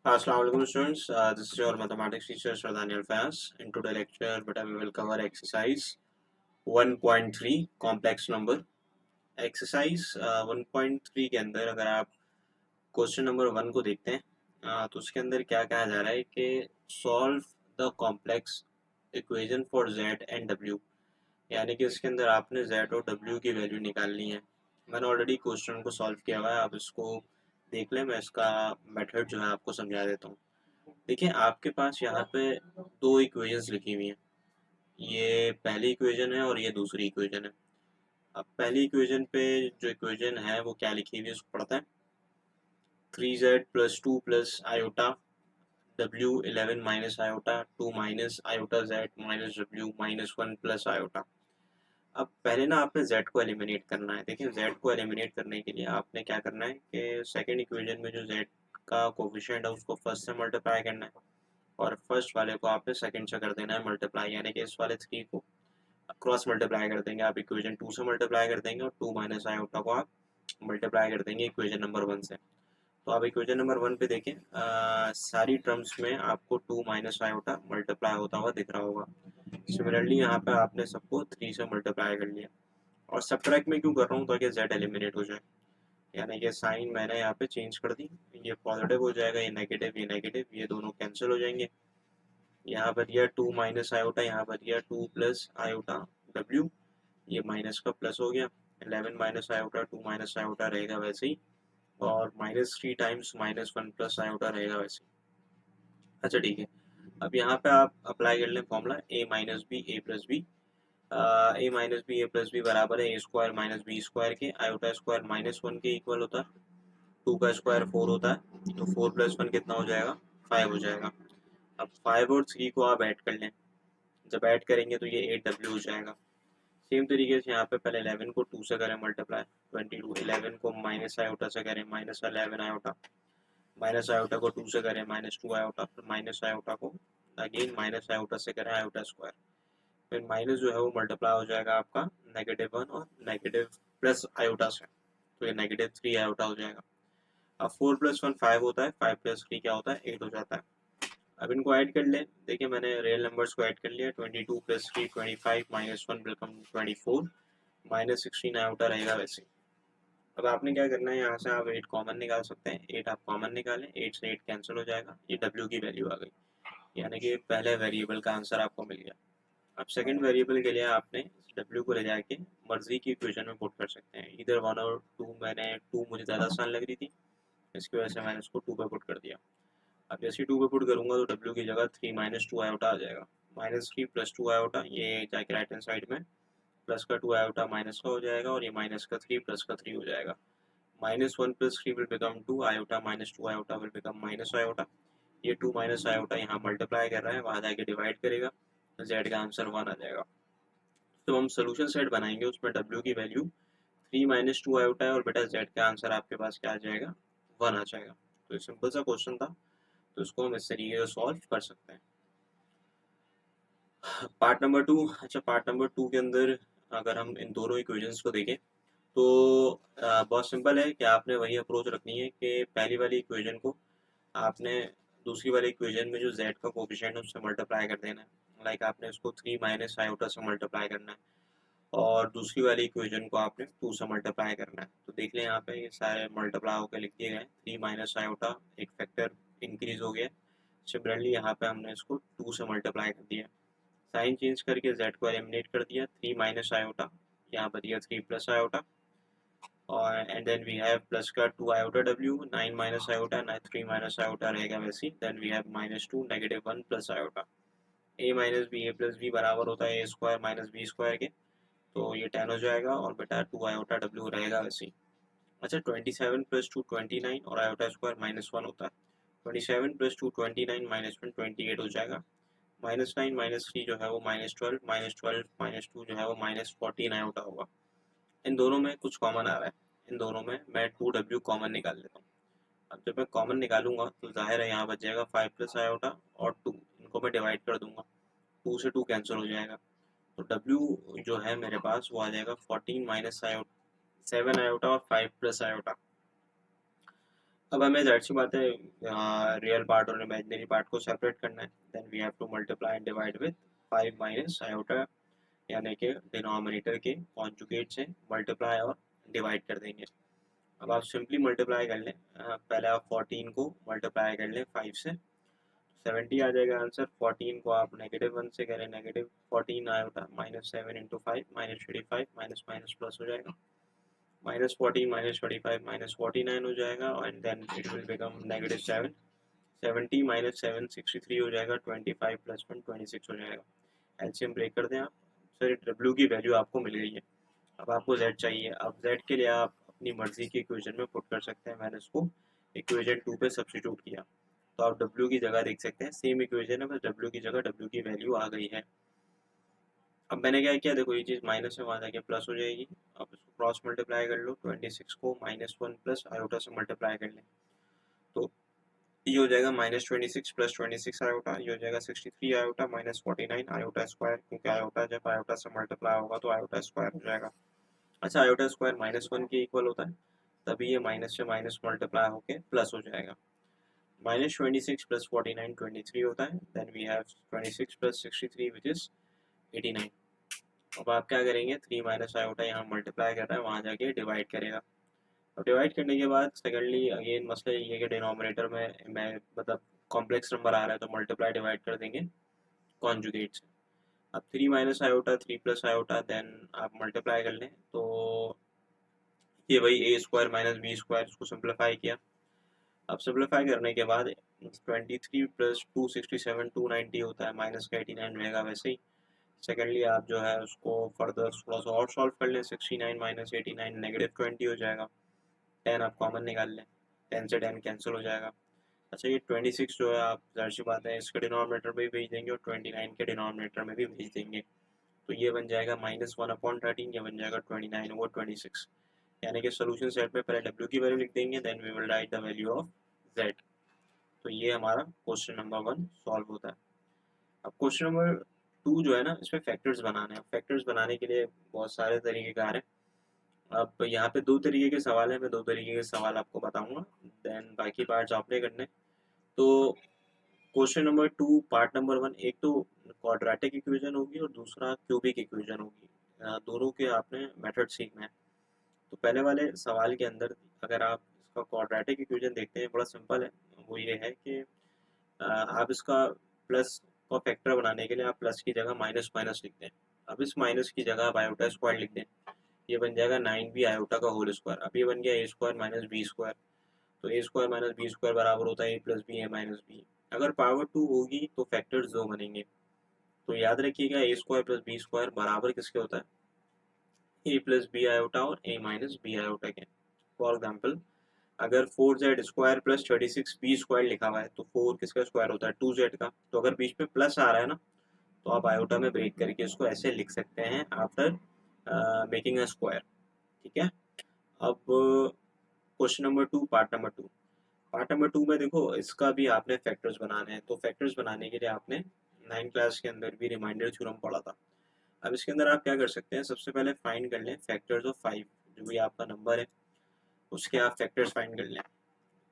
Assalamu alaikum students. This is your mathematics teacher Shardani Alfaz. In today's lecture, we will cover exercise 1.3 complex number. Exercise 1.3 के अंदर अगर आप question number 1 को देखते हैं तो उसके अंदर क्या कहा जा रहा है कि solve the complex equation for z and w, यानी कि इसके अंदर आपने z और w की वैल्यू निकालनी है। मैंने ऑलरेडी क्वेश्चन को सॉल्व किया हुआ है, आप इसको देख लें। मैं इसका मेथड जो है आपको समझा देता हूँ। देखिए, आपके पास यहाँ पे दो इक्वेशंस लिखी हुई हैं। ये पहली इक्वेशन है और ये दूसरी इक्वेशन है। अब पहली इक्वेशन पे जो इक्वेशन है वो क्या लिखी हुई है उसको पढ़ते हैं। 3z plus 2 plus iota w 11 minus iota 2 minus iota z minus w minus 1 plus iota. अब पहले ना आपने z को एलिमिनेट करना है। देखिए, z को एलिमिनेट करने के लिए आपने क्या करना है कि सेकंड इक्वेशन में जो z का कोफिशिएंट है उसको फर्स्ट से मल्टीप्लाई करना है और फर्स्ट वाले को आपने सेकंड से कर देना है मल्टीप्लाई, यानी कि इस वाले 3 को क्रॉस मल्टीप्लाई कर देंगे आप इक्वेशन 2 से मल्टीप्लाई कर देंगे और 2 माइनस आयोटा को आप मल्टीप्लाई कर देंगे इक्वेशन नंबर 1 से। तो आप इक्वेशन नंबर 1 पे देखें, सारी टर्म्स में आपको 2 माइनस आयोटा मल्टीप्लाई होता हुआ दिख रहा होगा। सिमिलरली यहाँ पे आपने सबको 3 से मल्टीप्लाई कर लिया और सबट्रैक्ट में क्यों कर रहा हूँ, ताकि z एलिमिनेट हो जाए। यानी कि साइन मैंने यहाँ पे चेंज कर दी, ये पॉजिटिव हो जाएगा, ये नेगेटिव, ये दोनों कैंसिल हो जाएंगे। यहाँ पर दिया 2 माइनस आयोटा, यहाँ पर दिया 2 प्लस आयोटा w, ये माइनस का प्लस हो गया। 11 माइनस आयोटा 2 माइनस आयोटा रहेगा वैसे ही, और -3 टाइम्स -1 प्लस आयोटा रहेगा वैसे ही। अच्छा ठीक है, अब यहाँ पे आप अप्लाई कर लें formula a minus B A plus B. A minus B A plus B बराबर है A square minus B square के। आयोटा स्क्वायर -1 के इक्वल होता है, 2 का स्क्वायर 4 होता है, तो 4 प्लस 1 कितना हो जाएगा, 5 हो जाएगा। अब 5 और 3 को आप ऐड कर लें, जब ऐड करेंगे तो ये 8w हो जाएगा। सेम तरीके से यहाँ पे पहले 11 को 2 से करें मल्टीप्लाई, 22, 11 को माइनस आयोटा से करें -11 आयोटा, माइनस आयोटा को 2 से करें -2 आयोटा, फिर माइनस आयोटा को अगेन माइनस आयोटा से करें आयोटा स्क्वायर, फिर माइनस जो है वो मल्टीप्लाई हो जाएगा आपका -1 और नेगेटिव प्लस आयोटा से, तो ये -3 आयोटा हो जाएगा। अब 4 प्लस 1 5 होता है, 5 प्लस 3 क्या होता है, 8 हो जाता है। अब इनको ऐड कर लें, देखिए मैंने रियल नंबर्स को ऐड कर लिया। 22 प्लस 3 25 -1 बिकम 24, -16 आउटा रहेगा वैसे। अब आपने क्या करना है, यहाँ से आप 8 कॉमन निकाल सकते हैं। 8 आप कॉमन निकालें, 8 से 8 कैंसिल हो जाएगा, ये w की वैल्यू आ गई, यानी कि पहले वेरिएबल का आंसर आपको मिल गया। अब सेकंड वेरिएबल के लिए आपने w को ले जाके मर्जी की इक्वेशन में पुट कर सकते हैं, इधर 1 और 2। मैंने 2 मुझे ज़्यादा आसान लग रही थी, इसकी वजह से मैंने इसको 2 पे पुट कर दिया। अब जैसे 2 पे पुट करूंगा तो w की जगह 3 -2 आयोटा आ जाएगा, -3 प्लस 2 आयोटा, ये जाके राइट हैंड साइड में प्लस का 2 आयोटा माइनस का हो जाएगा, और ये माइनस का 3 प्लस का 3 हो जाएगा। -1 plus 3 will become 2 iota, -2 iota will become minus iota. ये 2 माइनस आयोटा यहाँ मल्टीप्लाई कर रहा है, वहाँ जाके डिवाइड करेगा, तो z का आंसर 1 आ जाएगा। तो हम सोल्यूशन सेट बनाएंगे, उसमें w की वैल्यू 3 -2 आयोटा है, और बेटा z का आंसर आपके पास क्या आ जाएगा, 1 आ जाएगा। तो ये सिंपल सा क्वेश्चन था, तो इसको हम इस तरीके से सॉल्व कर सकते हैं। Part number 2। अच्छा, पार्ट नंबर 2 के अंदर अगर हम इन दोनों इक्वेशंस को देखें तो बहुत सिंपल है कि आपने वही अप्रोच रखनी है कि पहली वाली इक्वेशन को आपने दूसरी वाली इक्वेशन में जो z का कोफिशिएंट है उससे मल्टीप्लाई कर देना है। लाइक आपने उसको 3 माइनस आयोटा से मल्टीप्लाई करना है, और दूसरी वाली इक्वेशन को आपने 2 से मल्टीप्लाई करना है। तो देख लें यहाँ पे ये सारे मल्टीप्लाई होकर लिख दिए गए। 3 माइनस आयोटा एक फैक्टर इंक्रीज हो गया। सिमिलरली यहाँ पे हमने इसको 2 से मल्टीप्लाई कर दिया, साइन चेंज करके z को एलिमिनेट कर दिया। 3 माइनस आयोटा, यहाँ पर दिया 3 प्लस आयोटा, और and then we have plus का 2 iota w, 9 minus iota, 3 minus iota रहेगा वैसे। Then we have -2 -1 plus iota. a minus B A plus B बराबर होता है A square minus B square के, तो ये 10 हो जाएगा, और बेटा 2 आयोटा w रहेगा वैसे ही। अच्छा, 27 प्लस 2 29, और आयोटा स्क्वायर -1 होता है। 27 प्लस 2 29 -1 28 हो जाएगा। -9 -3 जो है वो -12, -12 -2 जो है वो -14 आयोटा होगा। इन दोनों में कुछ कॉमन आ रहा है, इन दोनों में मैं 2w कॉमन निकाल लेता हूँ। अब जब मैं कॉमन निकालूंगा तो जाहिर है यहाँ बच जाएगा 5 प्लस आयोटा और 2, इनको मैं डिवाइड कर दूंगा, 2 से 2 कैंसिल हो जाएगा। तो w जो है मेरे पास वो आ जाएगा 14 माइनस आयोटा 7 आयोटा और 5 प्लस आयोटा। अब हमें जाहिर सी बात है रियल पार्ट और इमेजिनरी पार्ट को सेपरेट करना है। Then we have to multiply and divide with 5 minus iota, यानी कि डिनोमिनेटर के कॉन्जुगेट से मल्टीप्लाई और डिवाइड कर देंगे। अब आप सिंपली मल्टीप्लाई कर लें, पहले आप 14 को मल्टीप्लाई कर लें 5 से, 70 आ जाएगा आंसर। 14 को आप -1 से करें, -14 आयोटा -7 × 5 -35 माइनस माइनस प्लस हो जाएगा, -14 -35 -49 हो जाएगा, and then it will become -7। 70 -7 63 हो जाएगा, 25 + 1 26 हो जाएगा। एलसीएम ब्रेक कर दें आप। सर डब्ल्यू की वैल्यू आपको मिल गई है। अब आपको जेड चाहिए। अब जेड के लिए आप अपनी मर्जी की इक्वेशन में पुट कर सकते हैं। मैंने इसको इक्वेशन 2 पे सब्स्टिट्यूट किया, तो आप डब्ल्यू की जगह देख सकते हैं सेम इक्वेशन है, बस डब्ल्यू की जगह डब्ल्यू की वैल्यू आ गई है। अब मैंने क्या किया, देखो ये चीज़ माइनस में वहाँ जाके प्लस हो जाएगी। अब इसको क्रॉस मल्टीप्लाई कर लो, 26 को -1 प्लस आयोटा से मल्टीप्लाई कर लें, तो ये हो जाएगा -26 + 26 आयोटा, ये हो जाएगा 63 आयोटा -49 आयोटा स्क्वायर, क्योंकि आयोटा जब आयोटा से मल्टीप्लाई होगा तो आयोटा स्क्वायर हो जाएगा। अच्छा, आयोटा स्क्वायर -1 के इक्वल होता है, तभी ये माइनस से माइनस मल्टीप्लाई होके प्लस हो जाएगा। -26 + 49 23 होता है, then we have 26 + 63 which is 89। अब आप क्या करेंगे, 3 माइनस आयोटा यहाँ मल्टीप्लाई कर रहा है, वहाँ जाके डिवाइड करेगा। अब डिवाइड करने के बाद सेकेंडली अगेन मसला ये है कि डिनोमिनेटर में मैं मतलब कॉम्प्लेक्स नंबर आ रहा है, तो मल्टीप्लाई डिवाइड कर देंगे कॉन्जुगेट से। अब 3 minus iota 3 plus iota, then आप मल्टीप्लाई कर लें, तो ये वही a² - b², इसको सिंप्लीफाई किया। अब सिंप्लीफाई करने के बाद 23 + 267 290 होता है, माइनस का 89 रहेगा वैसे ही। सेकेंडली आप जो है उसको फर्दर थोड़ा सा और सॉल्व कर लें, 69 - 89 -20 हो जाएगा। 10 आप कॉमन निकाल लें, 10 से 10 कैंसिल हो जाएगा। अच्छा, ये 26 जो है आप जाहिर सी बात है इसके डिनोमिनेटर में भी भेज देंगे और 29 के डिनोमिनेटर में भी भेज देंगे, तो ये बन जाएगा -1/13, ये बन जाएगा 29/26। यानी कि सोल्यूशन सेट में पहले डब्ल्यू की वैल्यू लिख देंगे, then we will write the value of Z. तो ये हमारा क्वेश्चन नंबर 1 सॉल्व होता है। अब क्वेश्चन नंबर 2 जो है ना, इसमें फैक्टर्स बनाने हैं। फैक्टर्स बनाने के लिए बहुत सारे तरीके कार हैं। अब यहाँ पे 2 तरीके के सवाल हैं, मैं 2 तरीके के सवाल आपको बताऊंगा, देन बाकी पार्ट्स आपने करने। तो क्वेश्चन नंबर 2 पार्ट नंबर 1, एक तो क्वाड्रेटिक इक्वेशन होगी और दूसरा क्यूबिक इक्वेशन होगी। दोनों के आपने मेथड सीखना है। तो पहले वाले सवाल के अंदर अगर आप इसका क्वाड्रेटिक इक्वेशन देखते हैं, बड़ा सिंपल है। वो ये है कि आप इसका प्लस का फैक्टर बनाने के लिए आप प्लस की जगह माइनस माइनस लिख दें। अब इस माइनस की जगह आप आयोटा स्क्वायर लिख दें, ये बन जाएगा 9b आयोटा का होल स्क्वायर। अब ये बन गया a² - b², तो a² - b² बराबर होता है a + b a - b। अगर पावर 2 होगी तो फैक्टर्स 2 बनेंगे, तो याद रखिएगा a² + b² बराबर किसके होता है, a + b आयोटा और a - b आयोटा के। फॉर एग्जाम्पल, अगर 4z² + 36b² लिखा हुआ है, तो 4 किसका स्क्वायर होता है, 2z का। तो अगर बीच में प्लस आ रहा है ना, तो आप आयोटा में ब्रेक करके इसको ऐसे लिख सकते हैं आफ्टर मेकिंग अ स्क्वायर। ठीक है। अब क्वेश्चन नंबर 2 पार्ट नंबर 2 में देखो, इसका भी आपने फैक्टर्स बनाने हैं। तो फैक्टर्स बनाने के लिए आपने 9 क्लास के अंदर भी रिमाइंडर थ्योरम पढ़ा था। अब इसके अंदर आप क्या कर सकते हैं, सबसे पहले फाइंड कर लें फैक्टर्स ऑफ 5। जो भी आपका नंबर है उसके आप फैक्टर्स फाइंड कर लें।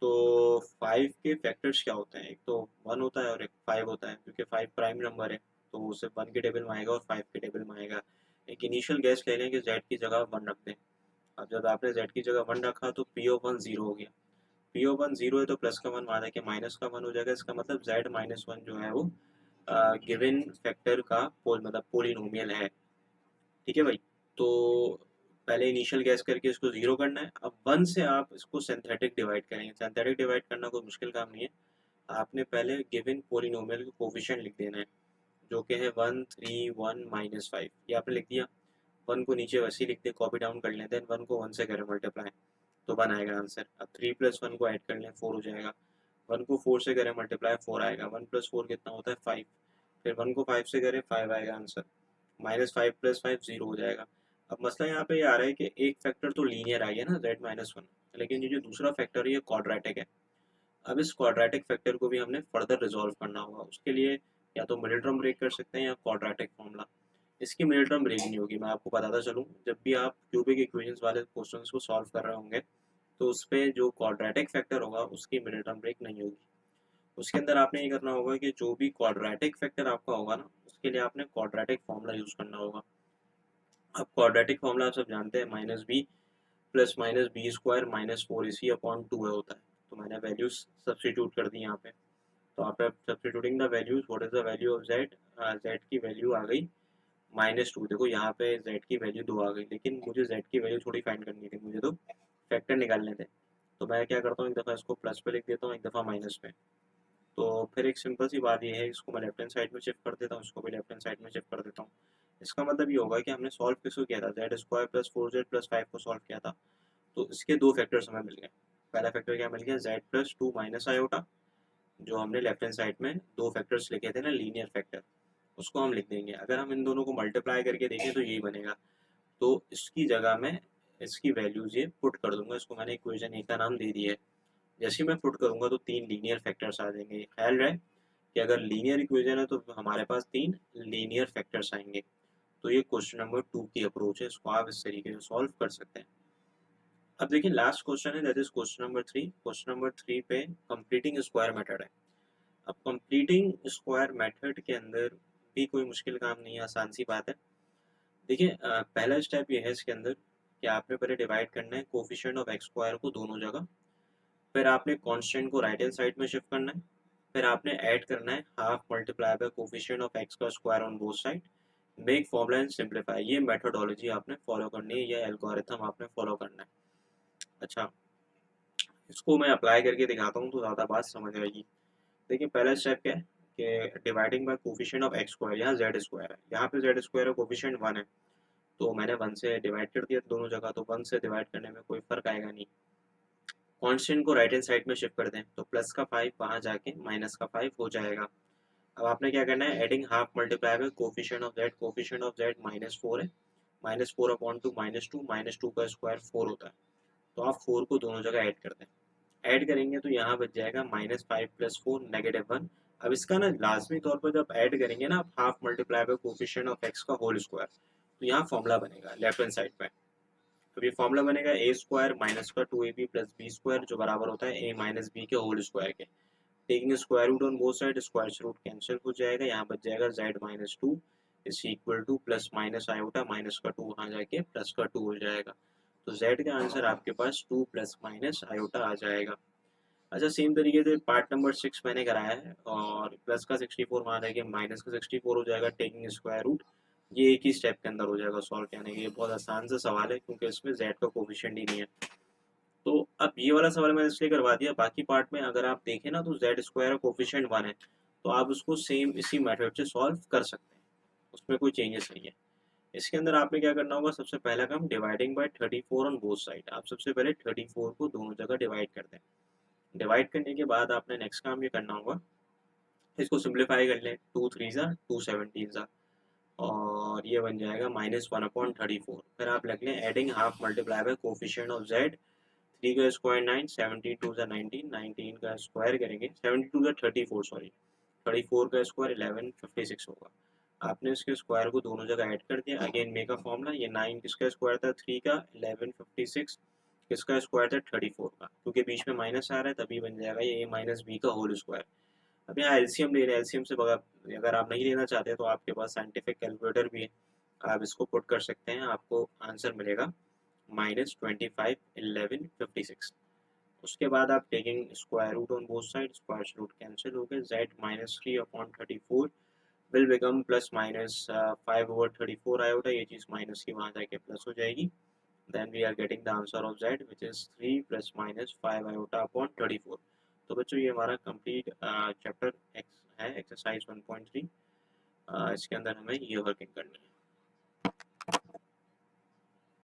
तो 5 के फैक्टर्स क्या होते हैं, एक तो 1 होता है और एक 5 होता है, क्योंकि 5 प्राइम नंबर है तो वो सिर्फ 1 के टेबल में आएगा और 5 के टेबल में आएगा। एक इनिशियल गैस ले लें कि z की जगह 1 रख दें। अब जब आपने z की जगह 1 रखा तो p(1) 0 हो गया। p(1) 0 है तो प्लस का 1 वहाँ जाके माइनस का 1 हो जाएगा। इसका मतलब z - 1 जो है वो गिवन फैक्टर का मतलब पोलिनोमियल है। ठीक है भाई। तो पहले इनिशियल गैस करके इसको 0 करना है। अब 1 से आप इसको सिंथेटिक डिवाइड करेंगे। सिंथेटिक डिवाइड करना कोई मुश्किल काम नहीं है। आपने पहले गिवन पोलिनोमियल का कोफिशिएंट लिख देना है, जो कि है 1 3 1 -5। ये आपने लिख दिया। 1 को नीचे वैसे ही लिख दे, कॉपी डाउन कर लें, देन 1 को 1 से करें मल्टीप्लाई, तो 1 आएगा आंसर। अब 3 + 1 को ऐड कर लें, 4 हो जाएगा। 1 को 4 से करें मल्टीप्लाई, 4 आएगा। 1 + 4 कितना होता है, 5। फिर 1 को 5 से करें, 5 आएगा आंसर। -5 + 5 0 हो जाएगा। अब मसला यहाँ पे ये आ रहा है कि एक फैक्टर तो लीनियर आ गया ना, z - 1, लेकिन ये जो दूसरा फैक्टर है ये क्वाड्रेटिक है। अब इस क्वाड्रेटिक फैक्टर को भी हमने फर्दर रिजॉल्व करना होगा। उसके लिए या तो मिडिल टर्म ब्रेक कर सकते हैं या क्वाड्रेटिक फॉर्मूला। इसकी मिडिल टर्म ब्रेक नहीं होगी। मैं आपको बताता चलूँ, जब भी आप क्यूबिक इक्वेशंस वाले क्वेश्चंस को सॉल्व कर रहे होंगे तो उस पर जो क्वाड्रेटिक फैक्टर होगा उसकी मिडिल टर्म ब्रेक नहीं होगी। उसके अंदर आपने ये करना होगा कि जो भी क्वाड्रेटिक फैक्टर आपका होगा ना, उसके लिए आपने क्वाड्रेटिक फॉर्मूला यूज़ करना होगा। अब क्वाड्रेटिक फॉर्मूला आप सब जानते हैं, minus B plus minus B square minus 4ac upon 2 है होता है। तो मैंने वैल्यूज सब्सटीट्यूट कर दी यहाँ पे। तो आप substituting the values, what is the value of Z, Z की वैल्यू आ गई -2। देखो यहाँ पे जेड की वैल्यू 2 आ गई, लेकिन मुझे जेड की वैल्यू थोड़ी फाइंड करनी थी, मुझे तो फैक्टर निकालने थे। तो मैं क्या करता हूँ, एक दफ़ा इसको प्लस पे लिख देता हूँ, एक दफ़ा माइनस पे। तो फिर एक सिंपल सी बात ये है, इसको मैं लेफ्ट हैंड साइड में शिफ्ट कर देता हूँ, इसको भी लेफ्ट हैंड साइड में शिफ्ट कर देता हूँ। इसका मतलब ये होगा कि हमने सॉल्व किसको किया था, Z square plus 4z plus 5 को सॉल्व किया था। तो इसके दो फैक्टर्स हमें मिल गए। पहला फैक्टर क्या मिल गया, जेड प्लस 2 माइनस आयोटा, जो हमने लेफ्ट हैंड साइड में दो फैक्टर्स लिखे थे ना, लीनियर फैक्टर, उसको हम लिख देंगे। अगर हम इन दोनों को मल्टीप्लाई करके देखें तो यही बनेगा। तो इसकी जगह में इसकी वैल्यूज ये पुट कर दूंगा, इसको मैंने इक्वेशन ए का नाम दे दिया है। जैसे ही मैं पुट करूंगा तो तीन लीनियर फैक्टर्स आ जाएंगे। ख्याल रहे कि अगर लीनियर इक्वेशन है तो हमारे पास तीन लीनियर फैक्टर्स आएंगे। तो ये क्वेश्चन नंबर 2 की अप्रोच है, इसको आप इस तरीके से सॉल्व कर सकते हैं। अब देखिए लास्ट क्वेश्चन है, that is question number 3। Question number 3 पे कंप्लीटिंग स्क्वायर मेथड है। अब कंप्लीटिंग स्क्वायर मेथड के अंदर भी कोई मुश्किल काम नहीं है, आसान सी बात है। देखिए पहला स्टेप ये है इसके अंदर कि आपने पहले डिवाइड करना है कोफिशिएंट ऑफ एक्स स्क्वायर को दोनों जगह, फिर आपने कांस्टेंट को राइट हैंड साइड में शिफ्ट करना है, फिर आपने ऐड करना है half multiply by coefficient of x का square on both side, make formula and simplify. ये मेथोडोलॉजी आपने फॉलो करनी है, ये एल्गोरिथम आपने फॉलो करना है। अच्छा, इसको मैं अप्लाई करके दिखाता हूँ तो ज़्यादा बात समझ आएगी। देखिए पहला स्टेप क्या है कि dividing by coefficient of x square, यहाँ जेड स्क्वायर है, यहाँ पे जेड स्क्वायर है, कोफिशिएंट 1 है, तो मैंने 1 से डिवाइड कर दिया दोनों जगह, तो 1 से डिवाइड करने में कोई फर्क आएगा नहीं। कांस्टेंट को राइट हैंड साइड में शिफ्ट कर दें तो प्लस का 5 वहाँ जाके माइनस का 5 हो जाएगा। अब आपने क्या करना है, adding half multiply by coefficient of Z -4 है, -4 अपॉन 2 -2 का स्क्वायर 4 होता है। तो आप 4 को दोनों जगह ऐड कर दें, ऐड करेंगे तो यहाँ बच जाएगा -5 + 4 -1। अब इसका ना लाजमी तौर पर जब ऐड करेंगे ना आप half multiply by coefficient of x का होल स्क्वायर, तो यहाँ फॉर्मूला बनेगा लेफ्ट हैंड साइड पे। तो ये फॉर्मूला बनेगा ए स्क्वायर माइनस का 2ab प्लस बी स्क्वायर, जो बराबर होता है ए माइनस बी के होल स्क्वायर के। Taking square root on both side, square root cancel हो जाएगा, यहाँ बच जाएगा z-2 is equal to plus minus iota minus का 2 वहाँ जाके प्लस का 2 हो जाएगा। तो z का आंसर आपके पास 2 प्लस माइनस आयोटा आ जाएगा। अच्छा, सेम तरीके से पार्ट नंबर 6 मैंने कराया है, और प्लस का 64 वहाँ जाके माइनस का 64 हो जाएगा, टेकिंग स्क्वायर रूट। ये एक ही स्टेप के अंदर हो जाएगा सॉल्व करने के। ये बहुत आसान सा सवाल है क्योंकि इसमें z का कोफिशिएंट ही नहीं है। तो अब ये वाला सवाल मैंने इसलिए करवा दिया, बाकी पार्ट में अगर आप देखें ना तो जेड स्क्वायर कोफिशिएंट 1 है, तो आप उसको सेम इसी मेथड से सॉल्व कर सकते हैं, उसमें कोई चेंजेस नहीं है। इसके अंदर आपने क्या करना होगा, सबसे पहला काम dividing by 34 on both side. आप सबसे पहले 34 को दोनों जगह डिवाइड कर दें। डिवाइड करने के बाद आपने नेक्स्ट काम ये करना होगा, इसको सिंप्लीफाई कर लें, 2 3 ज़ा 2 17 ज़ा, और ये बन जाएगा -1/34। फिर आप लिख लें adding half multiply by coefficient of Z, 3 का स्क्वायर 9, 72 ज़ा 19, 19 का स्क्वायर करेंगे, 72 ज़ा 34 सॉरी, 34 का स्क्वायर 1156 होगा। आपने इसके स्क्वायर को दोनों जगह ऐड कर दिया, अगेन मेक अ फॉर्मूला। ये 9 किसका स्क्वायर था, 3 का, 1156 किसका स्क्वायर था, 34 का, क्योंकि बीच में माइनस आ रहा है तभी बन जाएगा ये माइनस बी का होल स्क्वायर। अब यहाँ एलसीएम ले रहे हैं, एलसीएम से अगर आप नहीं लेना चाहते तो आपके पास साइंटिफिक कैलकुलेटर भी है, आप इसको पुट कर सकते हैं, आपको आंसर मिलेगा -25 1156। उसके बाद आप taking square root on both side, square root cancel हो गए, z-3/34 will become plus minus 5/34 iota, ये चीज़ माइनस की वहाँ जाके प्लस हो जाएगी। then we are getting the answer of z which is 3 plus minus 5 iota upon 34। तो बच्चों ये हमारा कंप्लीट चैप्टर है, एक्सरसाइज 1.3। इसके अंदर हमें ये वर्किंग करनी है।